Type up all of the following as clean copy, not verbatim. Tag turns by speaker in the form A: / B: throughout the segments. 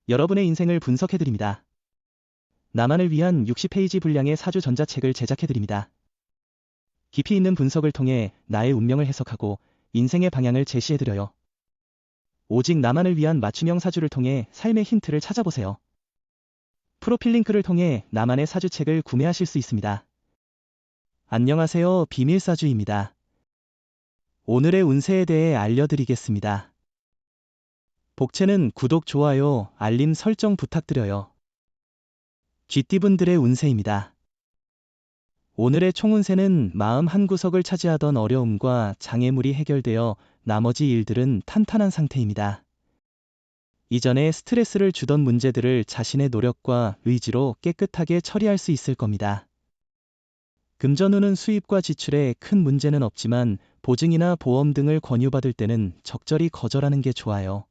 A: 여러분의 인생을 분석해드립니다. 나만을 위한 60페이지 분량의 사주 전자책을 제작해드립니다. 깊이 있는 분석을 통해 나의 운명을 해석하고 인생의 방향을 제시해드려요. 오직 나만을 위한 맞춤형 사주를 통해 삶의 힌트를 찾아보세요. 프로필 링크를 통해 나만의 사주책을 구매하실 수 있습니다. 안녕하세요, 비밀사주입니다. 오늘의 운세에 대해 알려드리겠습니다. 복채는 구독, 좋아요, 알림 설정 부탁드려요. 쥐띠분들의 운세입니다. 오늘의 총운세는 마음 한구석을 차지하던 어려움과 장애물이 해결되어 나머지 일들은 탄탄한 상태입니다. 이전에 스트레스를 주던 문제들을 자신의 노력과 의지로 깨끗하게 처리할 수 있을 겁니다. 금전운은 수입과 지출에 큰 문제는 없지만 보증이나 보험 등을 권유받을 때는 적절히 거절하는 게 좋아요.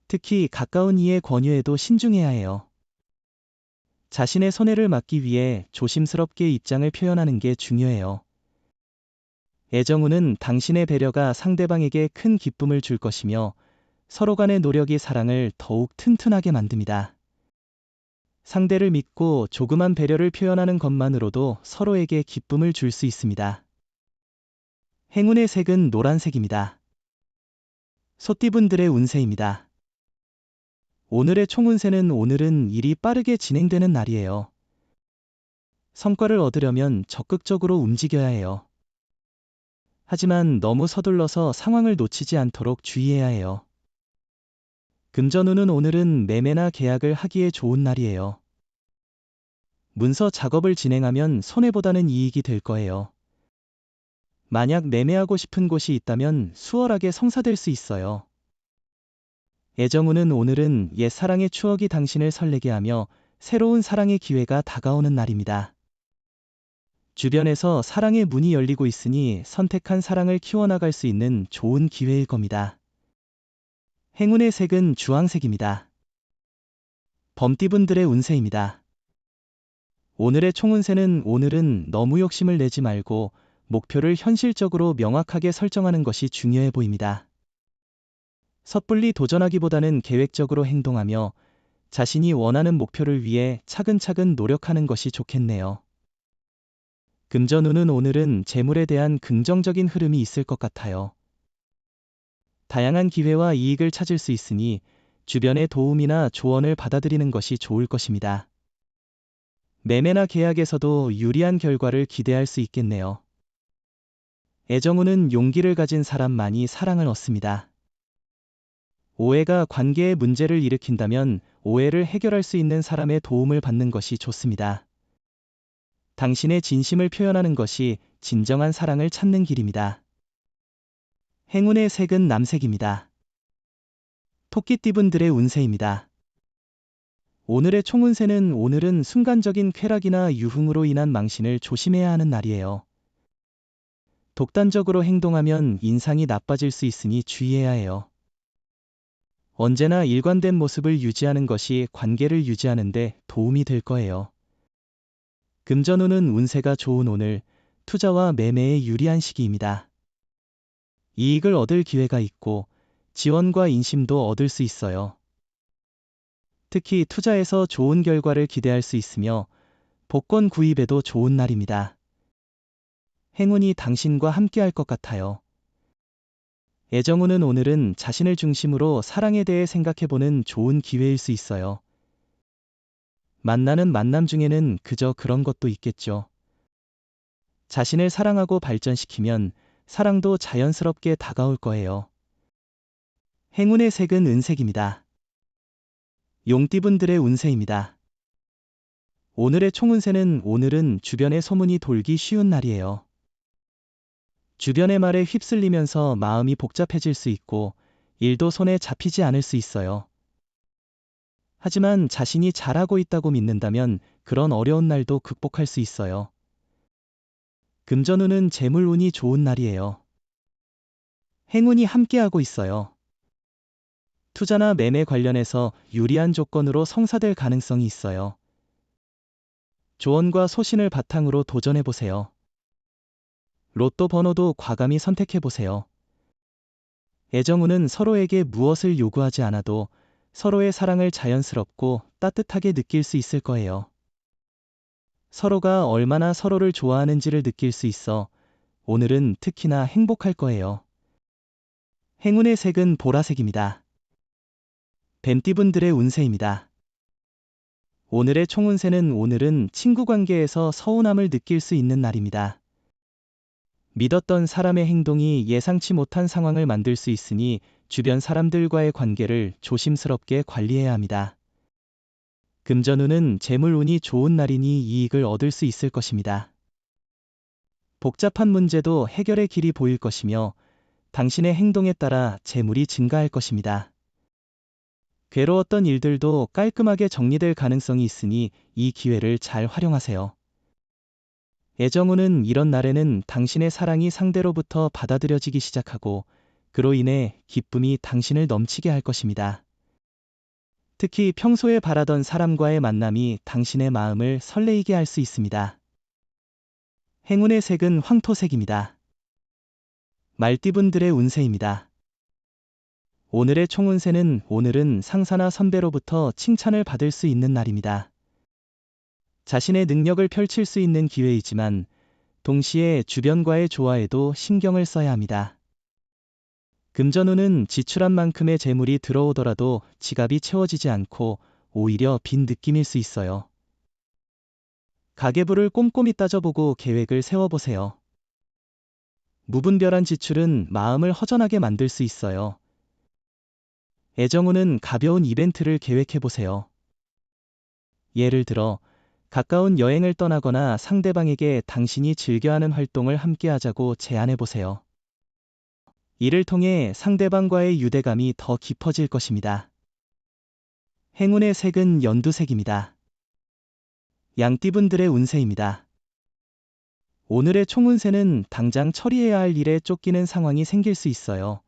A: 특히 가까운 이의 권유에도 신중해야 해요. 자신의 손해를 막기 위해 조심스럽게 입장을 표현하는 게 중요해요. 애정운은 당신의 배려가 상대방에게 큰 기쁨을 줄 것이며 서로 간의 노력이 사랑을 더욱 튼튼하게 만듭니다. 상대를 믿고 조그만 배려를 표현하는 것만으로도 서로에게 기쁨을 줄 수 있습니다. 행운의 색은 노란색입니다. 소띠분들의 운세입니다. 오늘의 총운세는 오늘은 일이 빠르게 진행되는 날이에요. 성과를 얻으려면 적극적으로 움직여야 해요. 하지만 너무 서둘러서 상황을 놓치지 않도록 주의해야 해요. 금전운은 오늘은 매매나 계약을 하기에 좋은 날이에요. 문서 작업을 진행하면 손해보다는 이익이 될 거예요. 만약 매매하고 싶은 곳이 있다면 수월하게 성사될 수 있어요. 애정운은 오늘은 옛 사랑의 추억이 당신을 설레게 하며 새로운 사랑의 기회가 다가오는 날입니다. 주변에서 사랑의 문이 열리고 있으니 선택한 사랑을 키워나갈 수 있는 좋은 기회일 겁니다. 행운의 색은 주황색입니다. 범띠분들의 운세입니다. 오늘의 총운세는 오늘은 너무 욕심을 내지 말고 목표를 현실적으로 명확하게 설정하는 것이 중요해 보입니다. 섣불리 도전하기보다는 계획적으로 행동하며 자신이 원하는 목표를 위해 차근차근 노력하는 것이 좋겠네요. 금전운은 오늘은 재물에 대한 긍정적인 흐름이 있을 것 같아요. 다양한 기회와 이익을 찾을 수 있으니 주변의 도움이나 조언을 받아들이는 것이 좋을 것입니다. 매매나 계약에서도 유리한 결과를 기대할 수 있겠네요. 애정운은 용기를 가진 사람만이 사랑을 얻습니다. 오해가 관계에 문제를 일으킨다면 오해를 해결할 수 있는 사람의 도움을 받는 것이 좋습니다. 당신의 진심을 표현하는 것이 진정한 사랑을 찾는 길입니다. 행운의 색은 남색입니다. 토끼띠분들의 운세입니다. 오늘의 총운세는 오늘은 순간적인 쾌락이나 유흥으로 인한 망신을 조심해야 하는 날이에요. 독단적으로 행동하면 인상이 나빠질 수 있으니 주의해야 해요. 언제나 일관된 모습을 유지하는 것이 관계를 유지하는 데 도움이 될 거예요. 금전운은 운세가 좋은 오늘, 투자와 매매에 유리한 시기입니다. 이익을 얻을 기회가 있고 지원과 인심도 얻을 수 있어요. 특히 투자에서 좋은 결과를 기대할 수 있으며 복권 구입에도 좋은 날입니다. 행운이 당신과 함께할 것 같아요. 애정운은 오늘은 자신을 중심으로 사랑에 대해 생각해보는 좋은 기회일 수 있어요. 만나는 만남 중에는 그저 그런 것도 있겠죠. 자신을 사랑하고 발전시키면 사랑도 자연스럽게 다가올 거예요. 행운의 색은 은색입니다. 용띠분들의 운세입니다. 오늘의 총운세는 오늘은 주변에 소문이 돌기 쉬운 날이에요. 주변의 말에 휩쓸리면서 마음이 복잡해질 수 있고 일도 손에 잡히지 않을 수 있어요. 하지만 자신이 잘하고 있다고 믿는다면 그런 어려운 날도 극복할 수 있어요. 금전운은 재물운이 좋은 날이에요. 행운이 함께하고 있어요. 투자나 매매 관련해서 유리한 조건으로 성사될 가능성이 있어요. 조언과 소신을 바탕으로 도전해보세요. 로또 번호도 과감히 선택해보세요. 애정운은 서로에게 무엇을 요구하지 않아도 서로의 사랑을 자연스럽고 따뜻하게 느낄 수 있을 거예요. 서로가 얼마나 서로를 좋아하는지를 느낄 수 있어 오늘은 특히나 행복할 거예요. 행운의 색은 보라색입니다. 뱀띠분들의 운세입니다. 오늘의 총운세는 오늘은 친구 관계에서 서운함을 느낄 수 있는 날입니다. 믿었던 사람의 행동이 예상치 못한 상황을 만들 수 있으니 주변 사람들과의 관계를 조심스럽게 관리해야 합니다. 금전운은 재물운이 좋은 날이니 이익을 얻을 수 있을 것입니다. 복잡한 문제도 해결의 길이 보일 것이며 당신의 행동에 따라 재물이 증가할 것입니다. 괴로웠던 일들도 깔끔하게 정리될 가능성이 있으니 이 기회를 잘 활용하세요. 애정운은 이런 날에는 당신의 사랑이 상대로부터 받아들여지기 시작하고 그로 인해 기쁨이 당신을 넘치게 할 것입니다. 특히 평소에 바라던 사람과의 만남이 당신의 마음을 설레이게 할 수 있습니다. 행운의 색은 황토색입니다. 말띠분들의 운세입니다. 오늘의 총운세는 오늘은 상사나 선배로부터 칭찬을 받을 수 있는 날입니다. 자신의 능력을 펼칠 수 있는 기회이지만 동시에 주변과의 조화에도 신경을 써야 합니다. 금전운은 지출한 만큼의 재물이 들어오더라도 지갑이 채워지지 않고 오히려 빈 느낌일 수 있어요. 가계부를 꼼꼼히 따져보고 계획을 세워보세요. 무분별한 지출은 마음을 허전하게 만들 수 있어요. 애정운은 가벼운 이벤트를 계획해보세요. 예를 들어 가까운 여행을 떠나거나 상대방에게 당신이 즐겨하는 활동을 함께하자고 제안해보세요. 이를 통해 상대방과의 유대감이 더 깊어질 것입니다. 행운의 색은 연두색입니다. 양띠분들의 운세입니다. 오늘의 총운세는 당장 처리해야 할 일에 쫓기는 상황이 생길 수 있어요.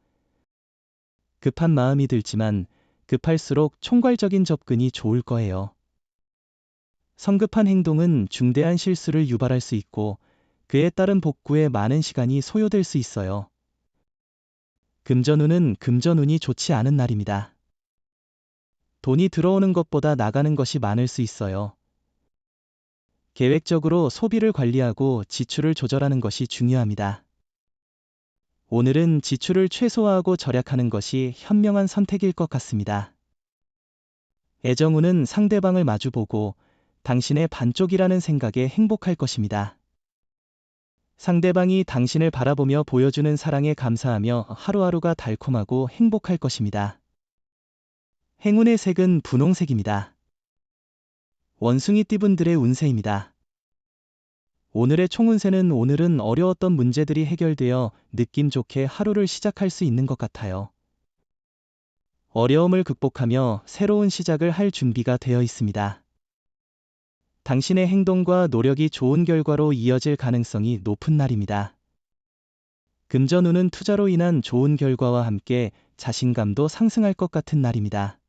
A: 급한 마음이 들지만 급할수록 총괄적인 접근이 좋을 거예요. 성급한 행동은 중대한 실수를 유발할 수 있고 그에 따른 복구에 많은 시간이 소요될 수 있어요. 금전운은 금전운이 좋지 않은 날입니다. 돈이 들어오는 것보다 나가는 것이 많을 수 있어요. 계획적으로 소비를 관리하고 지출을 조절하는 것이 중요합니다. 오늘은 지출을 최소화하고 절약하는 것이 현명한 선택일 것 같습니다. 애정운은 상대방을 마주보고 당신의 반쪽이라는 생각에 행복할 것입니다. 상대방이 당신을 바라보며 보여주는 사랑에 감사하며 하루하루가 달콤하고 행복할 것입니다. 행운의 색은 분홍색입니다. 원숭이띠분들의 운세입니다. 오늘의 총운세는 오늘은 어려웠던 문제들이 해결되어 느낌 좋게 하루를 시작할 수 있는 것 같아요. 어려움을 극복하며 새로운 시작을 할 준비가 되어 있습니다. 당신의 행동과 노력이 좋은 결과로 이어질 가능성이 높은 날입니다. 금전운은 투자로 인한 좋은 결과와 함께 자신감도 상승할 것 같은 날입니다.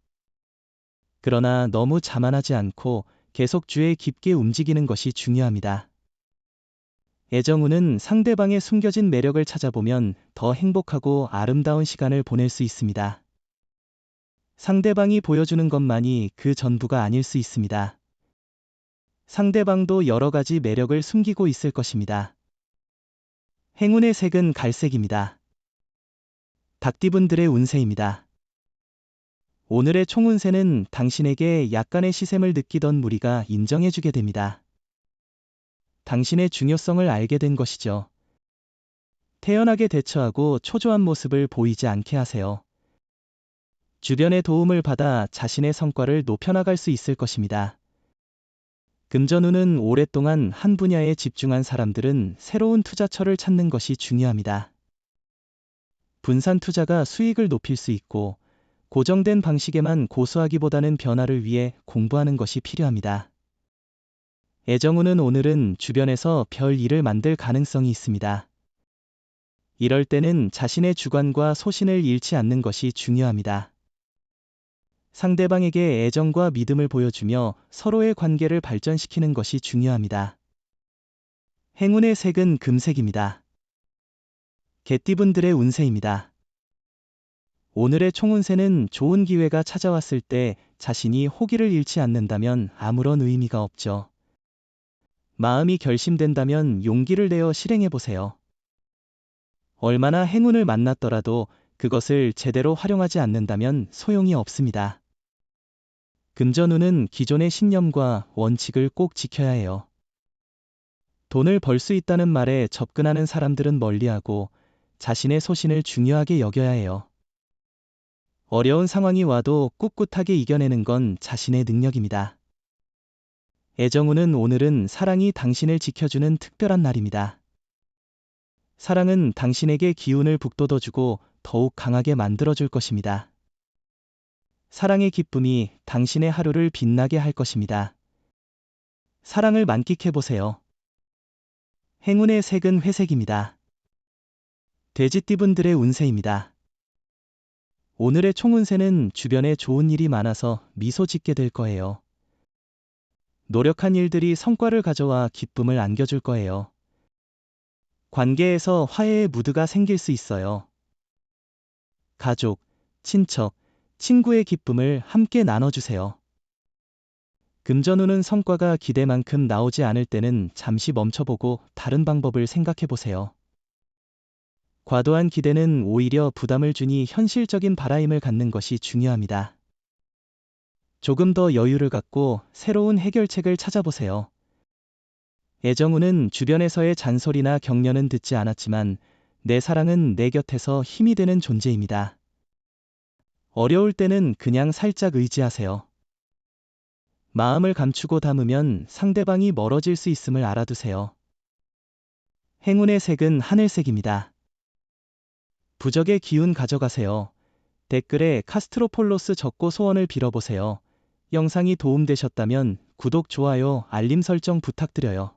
A: 그러나 너무 자만하지 않고 계속 주에 깊게 움직이는 것이 중요합니다. 애정운은 상대방의 숨겨진 매력을 찾아보면 더 행복하고 아름다운 시간을 보낼 수 있습니다. 상대방이 보여주는 것만이 그 전부가 아닐 수 있습니다. 상대방도 여러 가지 매력을 숨기고 있을 것입니다. 행운의 색은 갈색입니다. 닭띠분들의 운세입니다. 오늘의 총운세는 당신에게 약간의 시샘을 느끼던 무리가 인정해주게 됩니다. 당신의 중요성을 알게 된 것이죠. 태연하게 대처하고 초조한 모습을 보이지 않게 하세요. 주변의 도움을 받아 자신의 성과를 높여나갈 수 있을 것입니다. 금전운은 오랫동안 한 분야에 집중한 사람들은 새로운 투자처를 찾는 것이 중요합니다. 분산 투자가 수익을 높일 수 있고 고정된 방식에만 고수하기보다는 변화를 위해 공부하는 것이 필요합니다. 애정운은 오늘은 주변에서 별 일을 만들 가능성이 있습니다. 이럴 때는 자신의 주관과 소신을 잃지 않는 것이 중요합니다. 상대방에게 애정과 믿음을 보여주며 서로의 관계를 발전시키는 것이 중요합니다. 행운의 색은 금색입니다. 개띠분들의 운세입니다. 오늘의 총운세는 좋은 기회가 찾아왔을 때 자신이 호기를 잃지 않는다면 아무런 의미가 없죠. 마음이 결심된다면 용기를 내어 실행해보세요. 얼마나 행운을 만났더라도 그것을 제대로 활용하지 않는다면 소용이 없습니다. 금전운은 기존의 신념과 원칙을 꼭 지켜야 해요. 돈을 벌 수 있다는 말에 접근하는 사람들은 멀리하고 자신의 소신을 중요하게 여겨야 해요. 어려운 상황이 와도 꿋꿋하게 이겨내는 건 자신의 능력입니다. 애정운은 오늘은 사랑이 당신을 지켜주는 특별한 날입니다. 사랑은 당신에게 기운을 북돋워주고 더욱 강하게 만들어줄 것입니다. 사랑의 기쁨이 당신의 하루를 빛나게 할 것입니다. 사랑을 만끽해보세요. 행운의 색은 회색입니다. 돼지띠분들의 운세입니다. 오늘의 총운세는 주변에 좋은 일이 많아서 미소 짓게 될 거예요. 노력한 일들이 성과를 가져와 기쁨을 안겨줄 거예요. 관계에서 화해의 무드가 생길 수 있어요. 가족, 친척, 친구의 기쁨을 함께 나눠주세요. 금전운은 성과가 기대만큼 나오지 않을 때는 잠시 멈춰보고 다른 방법을 생각해보세요. 과도한 기대는 오히려 부담을 주니 현실적인 바라임을 갖는 것이 중요합니다. 조금 더 여유를 갖고 새로운 해결책을 찾아보세요. 애정운은 주변에서의 잔소리나 격려는 듣지 않았지만 내 사랑은 내 곁에서 힘이 되는 존재입니다. 어려울 때는 그냥 살짝 의지하세요. 마음을 감추고 담으면 상대방이 멀어질 수 있음을 알아두세요. 행운의 색은 하늘색입니다. 부적의 기운 가져가세요. 댓글에 카스트로폴로스 적고 소원을 빌어보세요. 영상이 도움되셨다면 구독, 좋아요, 알림 설정 부탁드려요.